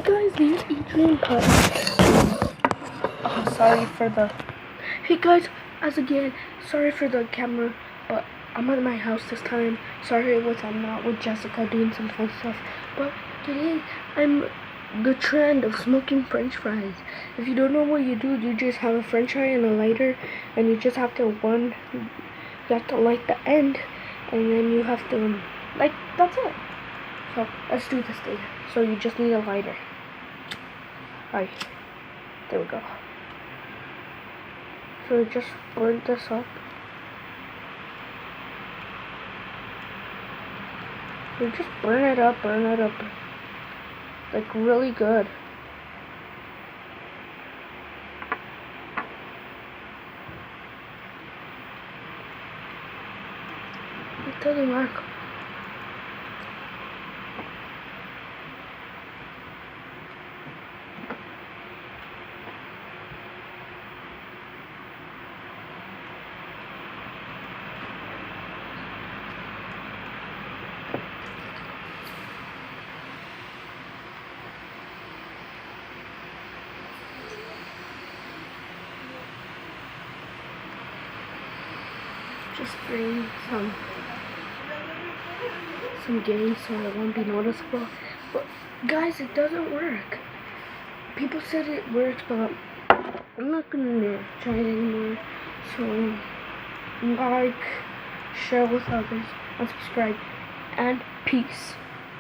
guys, this is Adrian Cut. Oh, sorry for the... Hey guys, as again, sorry for the camera, but I'm at my house this time. Sorry I'm not with Jessica doing some fun stuff. But today, I'm the trend of smoking french fries. If you don't know what you do, you just have a french fry and a lighter, and you just have to light the end, and then you have to, that's it. So, let's do this thing. So you just need a lighter. Alright, there we go. So just burn this up. So just burn it up, like really good. It doesn't work. Just bring some gain so it won't be noticeable. But guys, it doesn't work. People said it works, but I'm not gonna try it anymore. So like, share with others, and subscribe, and peace.